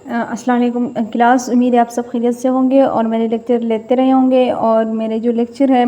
अस्सलाम वालेकुम क्लास। उम्मीद है आप सब खैरियत से होंगे और मेरे लेक्चर लेते रहे होंगे। और मेरे जो लेक्चर है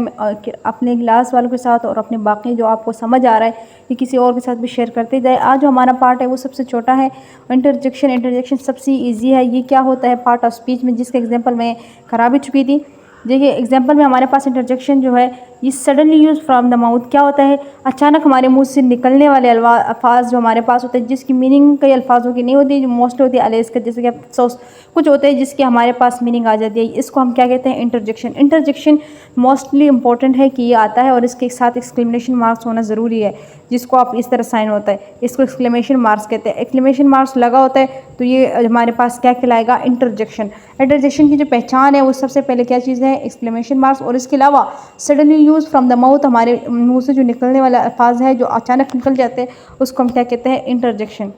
अपने क्लास वालों के साथ और अपने बाकी जो आपको समझ आ रहा है कि किसी और के साथ भी शेयर करते जाए। आज जो हमारा पार्ट है वो सबसे छोटा है, इंटरजेक्शन सबसे इजी है। ये क्या होता है, पार्ट ऑफ स्पीच में, जिसका एग्जांपल मैं करा भी चुकी थी। देखिए एग्जांपल में हमारे पास इंटरजेक्शन जो है, ये suddenly use from the mouth. क्या होता है, अचानक हमारे मुंह से निकलने वाले अल्फाज जो हमारे पास होते हैं, जिसकी मीनिंग कई अल्फाजों की नहीं होती, जो मोस्ट होती है अलेस का, जैसे कि अफसोस, कुछ होते हैं जिसकी हमारे पास मीनिंग आ जाती है। इसको हम क्या कहते हैं, इंटरजेक्शन। इंटरजेक्शन मोस्टली इंपॉर्टेंट है कि ये आता है और इसके साथ एक्सक्लेमेशन मार्क्स होना ज़रूरी है, जिसको आप इस तरह साइन होता है, इसको एक्सक्लेमेशन मार्क्स कहते हैं। एक्सक्लेमेशन मार्क्स लगा होता है तो ये हमारे पास क्या कहलाएगा, इंटरजेक्शन। इंटरजेक्शन की जो पहचान है वो सबसे पहले क्या चीज़ है, एक्सक्लेमेशन मार्क्स। और इसके अलावा suddenly use from the mouth, हमारे मुंह से जो निकलने वाला अल्फाज है जो अचानक निकल जाते हैं, उसको हम क्या कहते हैं, इंटरजेक्शन।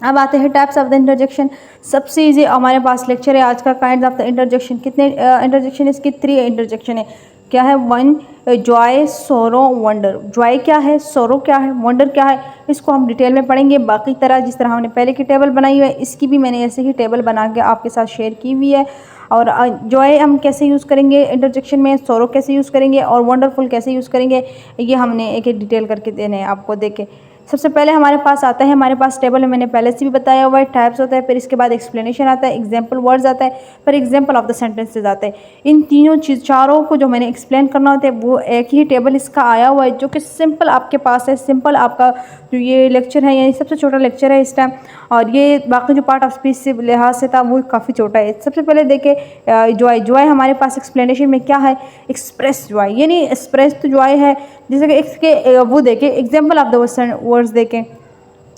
अब आते हैं टाइप्स ऑफ द इंटरजेक्शन। सबसे इजी हमारे पास लेक्चर है आज का, काइंड ऑफ द इंटरजेक्शन। कितने इंटरजेक्शन, इसकी 3 इंटरजेक्शन है। क्या है, 1 जॉय, सोरो, वंडर। जॉय क्या है, सोरो क्या है, वंडर क्या है, इसको हम डिटेल में पढ़ेंगे। बाकी तरह जिस तरह हमने पहले की टेबल बनाई हुई है, इसकी भी मैंने ऐसे ही टेबल बना के आपके साथ शेयर की हुई है। और जॉय हम कैसे यूज़ करेंगे इंटरजेक्शन में, सोरो कैसे यूज़ करेंगे और वंडरफुल कैसे यूज़ करेंगे, ये हमने एक एक डिटेल करके देने हैं आपको। देखें सबसे पहले हमारे पास आता है, हमारे पास टेबल में मैंने पहले से भी बताया हुआ है, टाइप्स होता है, फिर इसके बाद एक्सप्लेनेशन आता है, एग्जाम्पल वर्ड्स आता है, फिर एग्जाम्पल ऑफ द सेंटेंसेज आता है। इन तीनों चीज़ चारों को जो मैंने एक्सप्लेन करना होता है वो एक ही टेबल इसका आया हुआ है, जो कि सिंपल आपके पास है। सिंपल आपका जो ये लेक्चर है, यानी सबसे छोटा लेक्चर है इस टाइम, और ये बाकी जो पार्ट ऑफ स्पीच से लिहाज से था वो काफ़ी छोटा है। सबसे पहले देखें जॉय। जॉय हमारे पास एक्सप्लेनेशन में क्या है, एक्सप्रेस जॉय, यानी एक्सप्रेस तो जॉय है। जैसे कि इसके वो देखें एग्जाम्पल ऑफ द वर्ड्स देखें।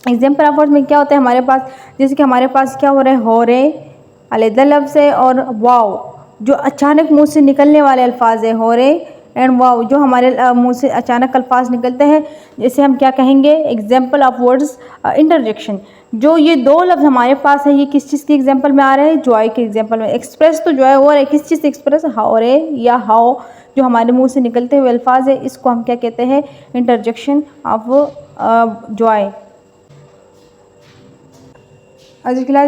एग्जाम्पल ऑफ वर्ड्स में क्या होता है हमारे पास, जैसे कि हमारे पास क्या हो रहा है, हो रहे अलहदा लफ्ज़ है, और वाओ जो अचानक मुंह से निकलने वाले अल्फाज है, हो रहे एंड वाओ जो हमारे मुंह से अचानक अल्फाज निकलते हैं, जैसे हम क्या कहेंगे, एग्जाम्पल ऑफ वर्ड्स इंटरजेक्शन। जो ये 2 लफ्ज़ हमारे पास है, ये किस चीज़ के एग्जाम्पल में आ रहे हैं, जॉय के एग्जाम्पल में। एक्सप्रेस तो जॉय हो रहा है, किस चीज़ से एक्सप्रेस, हो रहे या हाओ जो हमारे मुंह से निकलते हुए अल्फाज है, इसको हम क्या कहते हैं, इंटरजेक्शन ऑफ जॉय।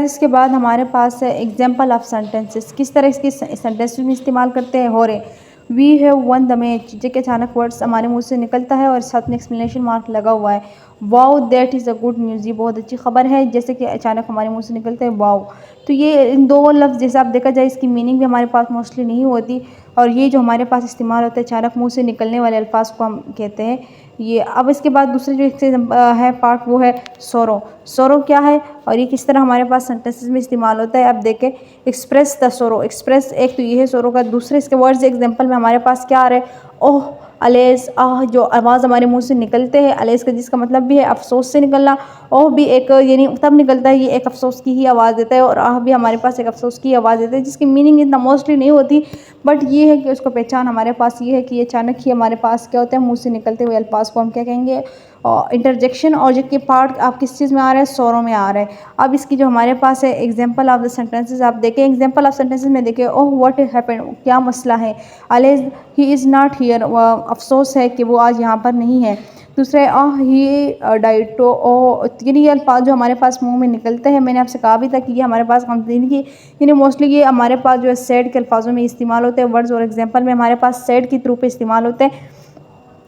इसके बाद हमारे पास है एग्जाम्पल ऑफ सेंटेंसेस। किस तरह इसकी सेंटेंसेस में इस्तेमाल करते हैं, हो रहे we have won the match, जो कि अचानक वर्ड्स हमारे मुंह से निकलता है और साथ में एक्सप्लेनेशन मार्क लगा हुआ है। Wow that is a good news, ये बहुत अच्छी खबर है, जैसे कि अचानक हमारे मुंह से निकलते हैं वाओ। तो ये इन 2 लफ्ज़ जैसे आप देखा जाए, इसकी मीनिंग भी हमारे पास मोस्टली नहीं होती, और ये जो हमारे पास इस्तेमाल होता है अचानक मुंह से निकलने वाले अल्फाज को हम कहते हैं ये। अब इसके बाद दूसरे जो इससे है पार्ट, वो है सोरो। सोरो क्या है और ये किस तरह हमारे पास सेंटेंसेस में इस्तेमाल होता है, अब देखें। एक्सप्रेस द सोरो, एक्सप्रेस एक तो ये है सोरो का। दूसरे इसके वर्ड्स एग्जाम्पल में हमारे पास क्या आ रहा है, ओह अलेस, आह जो आवाज़ हमारे मुंह से निकलते हैं, अलेस का जिसका मतलब भी है अफसोस से निकलना, ओह भी एक यानी तब निकलता है, ये एक अफसोस की ही आवाज़ देता है, और आह भी हमारे पास एक अफसोस की आवाज़ देता है, जिसकी मीनिंग इतना मोस्टली नहीं होती, बट ये है कि उसको पहचान हमारे पास ये है कि ये अचानक ही हमारे पास क्या होता है, मुंह से निकलते हुए अल्फाज को हम क्या कहेंगे, इंटरजेक्शन। और जिसके पार्ट आप किस चीज़ में आ रहा है, सोरो में आ रहा है। अब इसकी जो हमारे पास है एग्जाम्पल ऑफ द सेंटेंसेस, आप देखें एग्जाम्पल ऑफ सेंटेंसेस में देखें, ओह व्हाट हैपेंड, क्या मसला है, allege he is not here, अफसोस है कि वो आज यहाँ पर नहीं है। दूसरा है आह ही डाइट, तो ओ ये अल्फाज जो हमारे पास मुंह में निकलते हैं, मैंने आपसे कहा भी था कि ये हमारे पास गमगीन की यानी मोस्टली ये हमारे पास जो है सैड के अल्फाजों में इस्तेमाल होते हैं वर्ड्स, और एग्जाम्पल में हमारे पास सैड की थ्रू पे इस्तेमाल होते हैं।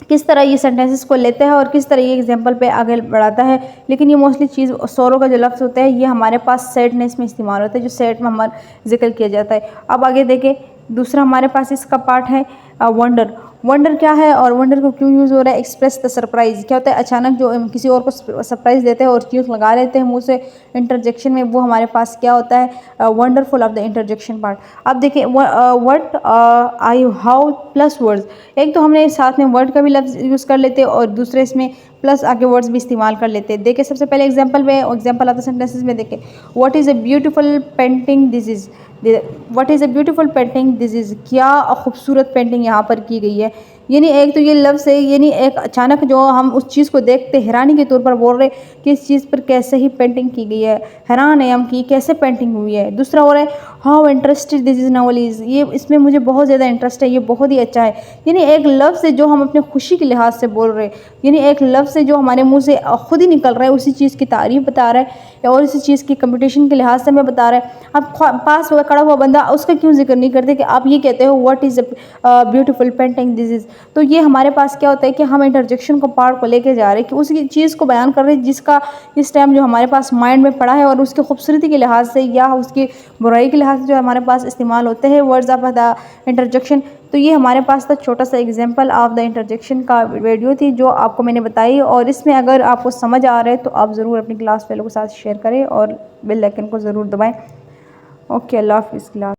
किस तरह ये सेंटेंसेस को लेता है और किस तरह ये एग्जाम्पल पे आगे बढ़ाता है, लेकिन ये मोस्टली चीज़ सोरो का जो लफ्ज़ होता है, ये हमारे पास सैडनेस में इस्तेमाल होता है, जो सैड में हमारा जिक्र किया जाता है। अब आगे देखें, दूसरा हमारे पास इसका पार्ट है वंडर। वंडर क्या है और वंडर को क्यों यूज़ हो रहा है, एक्सप्रेस द सरप्राइज़। क्या होता है, अचानक जो किसी और को सरप्राइज़ देते हैं और चीज़ लगा लेते हैं मुँह से इंटरजेक्शन में, वो हमारे पास क्या होता है, wonderful of the interjection part. अब देखिए word I how plus words, एक तो हमने साथ में वर्ड का भी लफ्ज़ यूज़ कर लेते हैं और दूसरे इसमें प्लस आगे वर्ड्स भी इस्तेमाल कर लेते हैं। देखिए सबसे पहले एग्जांपल में, एग्जांपल ऑफ द सेंटेंसेस में देखें, what is a beautiful painting this is, what is a beautiful painting this is, क्या खूबसूरत पेंटिंग यहाँ पर की गई है। यानी एक तो ये लफ्ज़ है, यानी एक अचानक जो हम उस चीज़ को देखते हैरानी के तौर पर बोल रहे कि इस चीज़ पर कैसे ही पेंटिंग की गई है, हैरान है हम कि कैसे पेंटिंग हुई है। दूसरा हो रहा है how interested this is novel is, ये इसमें मुझे बहुत ज़्यादा इंटरेस्ट है, ये बहुत ही अच्छा है। यानी एक लफ्ज़ है जो हम अपने खुशी के लिहाज से बोल रहे हैं, यानी एक लफ्ज़ है जो हमारे मुँह से खुद ही निकल रहा है, उसी चीज़ की तारीफ़ बता रहा है और इसी चीज़ की कंपटीशन के लिहाज से हमें बता रहा है। अब पास हुआ खड़ा हुआ बंदा उसका क्यों ज़िक्र नहीं करते कि आप ये कहते हो what is a beautiful painting this is. तो ये हमारे पास क्या होता है कि हम इंटरजेक्शन को पार्ट को लेके जा रहे हैं कि उसी चीज़ को बयान कर रहे हैं जिसका इस टाइम जो हमारे पास माइंड में पड़ा है और उसकी खूबसूरती के लिहाज से या उसकी बुराई के लिहाज से जो हमारे पास इस्तेमाल होते हैं वर्ड्स ऑफ द इंटरजेक्शन। तो ये हमारे पास था छोटा सा एग्जांपल ऑफ द इंटरजेक्शन का वीडियो थी जो आपको मैंने बताई, और इसमें अगर आपको समझ आ रहा है तो आप ज़रूर अपनी क्लास फेलो के साथ शेयर करें और बेल आइकन को ज़रूर दबाएं। ओके, अल्लाह हाफ़िज़ क्लास।